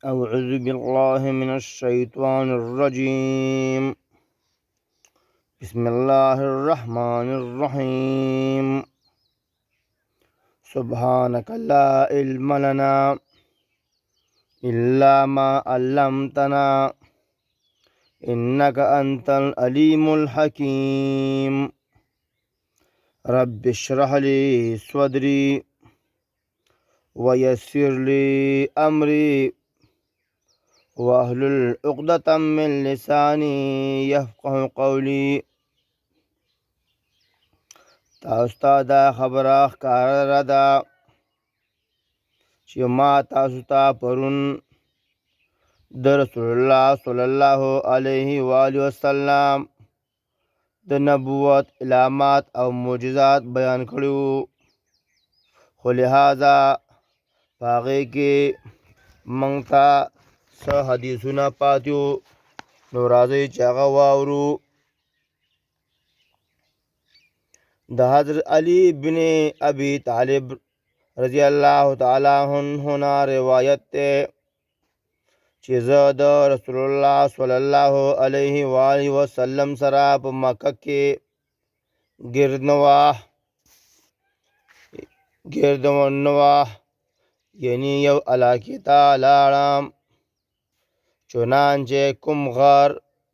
أعوذ بالله من الشيطان الرجيم. بسم الله الرحمن الرحيم. سبحانك لا علم لنا إلا ما علمتنا إنك أنت العليم الحكيم. رب اشرح لي صدري ويسر لي أمري واحلل عقدة من لساني يفقه قولي. تاسو ته دا خبره ښکاره ده چې ما تاسو ته پرون د رسول الله صلی الله علیه و آله وسلم د نبوت علامات او معجزات بیان کړي وو، خو لہذا په هغې کې موږ ته څه حدیثونه پاتې وو، نو راځئ چې هغه واورو. د حضرت علی بن ابی طالب رضی الله تعالی عنه نه روایت دی چې زه د رسول الله صلی الله علیه و آله وسلم سره په مکه کې ګردنواح یعنی یو علاقې ته لاړم، چنانچه کوم غر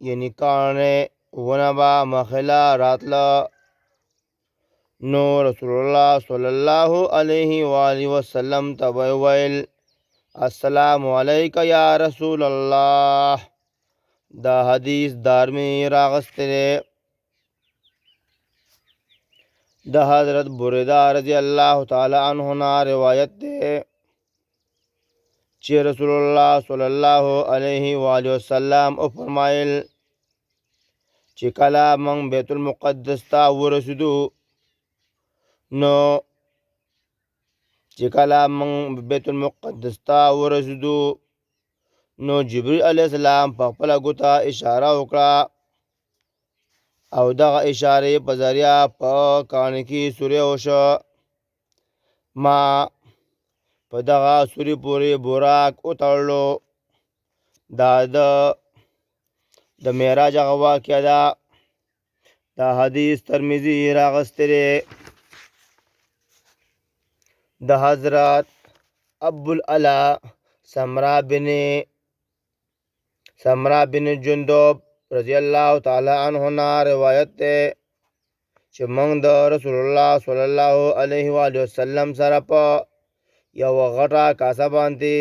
یعنی کاڼې ونه به مخله راتله، نو رسول الله صلی الله علیه و آله وسلم ته وویل: السلام علیک یا رسول الله. دا حدیث دارمی راغستی دی. د حضرت بریده رضی الله تعالی عنه نه روایت دی چې رسول الله صلی الله علیه و آله وسلم فرمایل چې کله موږ بیت المقدس ته ورسېدو، نو جبرئیل علیه السلام په خپله ګوته اشاره وکړه او دغه اشارې په ذریعه په کاڼي کې سوری وشو. ما په دغه سوري پورې براق وتړلو. دا د معراج هغه واقعه ده. دا حدیث ترمذي راغستی دی. د حضرت ابوالعلا سمرا بن جندب رضی الله تعالی عنه نه روایت دی چې موږ د رسول الله صلی الله علیه و آله وسلم سره په یوه غټه کاسه باندې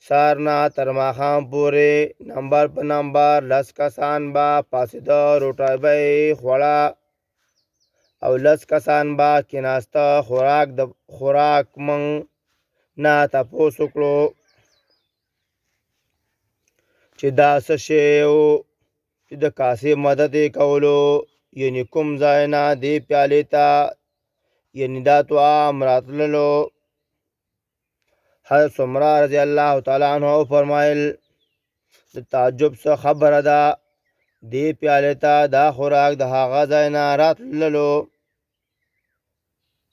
سهار نه تر ماښام پورې نمبر په نمبر 10 کسان به پاڅېده، روټۍ به یې خوړه او 10 کسان به کېناسته. خوراک موږ نه تپوس وکړو چې دا څه شی و چې د کاسې مدد یې کولو، یعنی کوم ځای نه دې پیالې ته یعنی دا طعام راتللو. حضرت سمره رضی الله تعالی عنه فرمایل د تعجب څه خبره ده، دې پیالې ته دا خوراک د هغه ځای نه راتللو،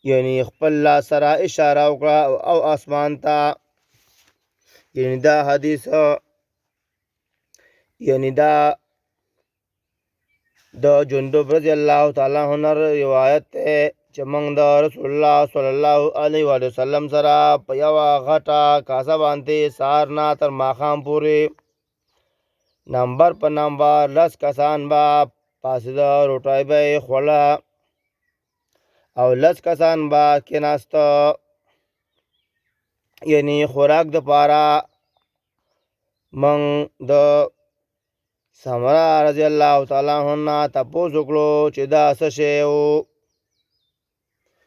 یعنی خپل لاس سره اشاره وکړه او اسمان ته. یعنی دا حدیث د جندب رضی الله تعالی عنه روایت دی چې موږ د رسول الله صلی الله علیه و وسلم سره په یوه غټه کاسه باندې سهار نه تر ماښام پورې نمبر په نمبر 10 کسان به پاڅېده، روټۍ به یې خوړه او 10 کسان به کېناسته. یعنی خوراک دپاره موږ د سمره رضی الله تعالی عنه نه تپوس وکړو چې دا څه شی و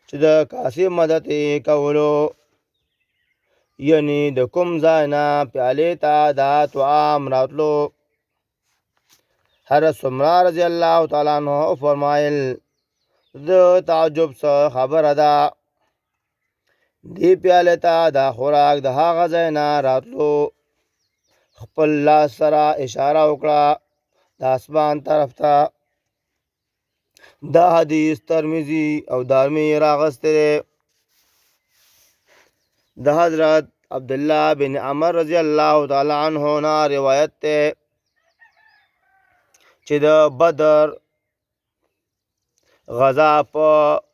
چې د کاسې مدد یې کولو، یعنی د کوم ځای نه پیالې ته دا طعام راتلو. حضرت سمره رضی الله تعالی عنه فرمایل د تعجب څه خبره ده، دې پیالې ته دا خوراک د هغه ځای نه راتلو، خپل لاس سره اشاره وکړه د اسمان طرف ته. دا حدیث ترمذي او دارمي راغستی دی. د حضرت عبدالله بن عمر رضی الله تعالی عنه نه روایت ته چې د بدر غزا په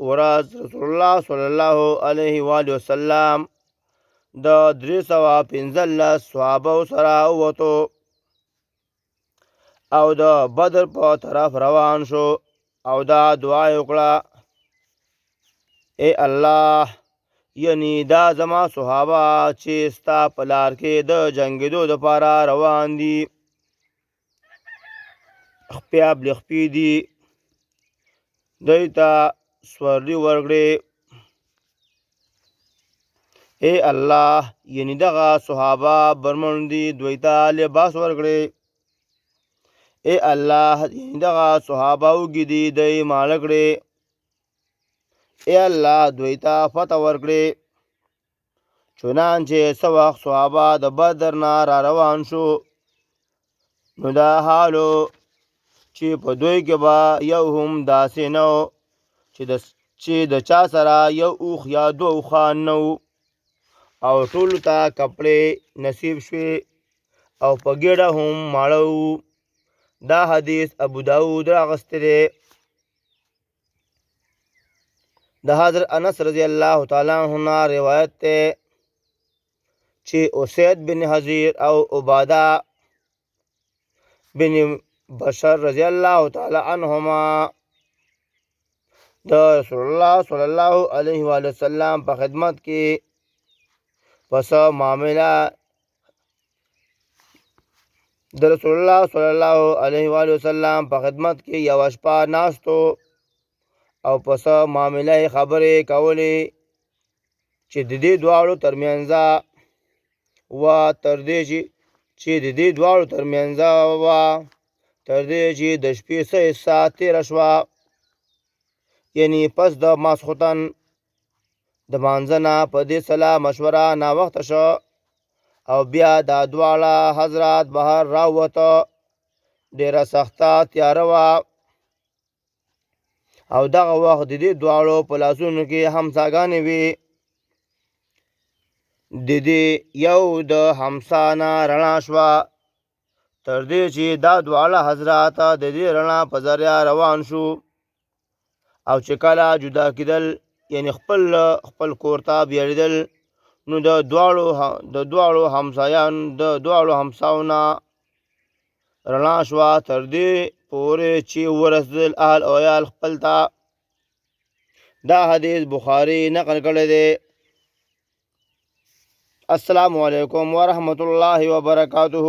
ورځ رسول الله صلی الله علیه و آله وسلم د 315 صحابه سره ووتو او د بدر په طرف روان شو او دا دعا وکړه ای الله یعنی دا زما صحابه چې ستا په لار کې د جنګېدو دپاره روان دي خپیا بلخپي دي دوی ته سورلي ورکړې ای الله یعنی دغه صحابه برمن دي دوی ته لباس ورکړې ای الله یعنی دغه صحابه وږي دي دوی ماړه کړې ای الله دوی ته فتح ورکړې چنانچې څه وخت صحابه د بدر نه را روان شو نو دا حالو چې په دوی کې به یو هم داسې نه و چې د چا سره یو اوښ یا دوه اوښان نه و او ټولو ته کپړې نصیب شوې او په ګېډه هم ماړه وو دا حدیث ابو داود راغستی دی د حضرت انس رضی الله تعالی عنه نه روایت دی چې اسید بن حضیر او عباده بن بشر رضی الله تعالی عنهما د رسول الله صلی الله علیه و وسلم په خدمت کې پس معامله د رسول الله صلی الله علیه و وسلم په خدمت کې یو شپه ناستو او پس معامله خبرې کولې چې د دې دواړو ترمنځ و تر دې چې د دې دواړو ترمنځ و تر دې چې د شپې څه حصه تېره شوه یعنی پس د ماسخوتن د مانځه نه په دې سلا مشوره ناوخته شو او بیا دا دواړه حضرات بهر راووته ډېره سخته تیاره وه او دغه وخت د دې دواړو په لاسونو کې همساګانې وې د دې یو د همسا نه رڼا شوه تر دې چې دا دواړه حضرات د دې رڼا په ذریعه روان شو او چې کله جدا کېدل یعنی خپل کور ته بیاړېدل نو د دواړو همساونه رڼا شوه تر دې پورې چې ورسېدل اهل او عیال خپل ته دا حدیث بخاري نقل کړی دی السلام علیکم ورحمة الله وبرکاته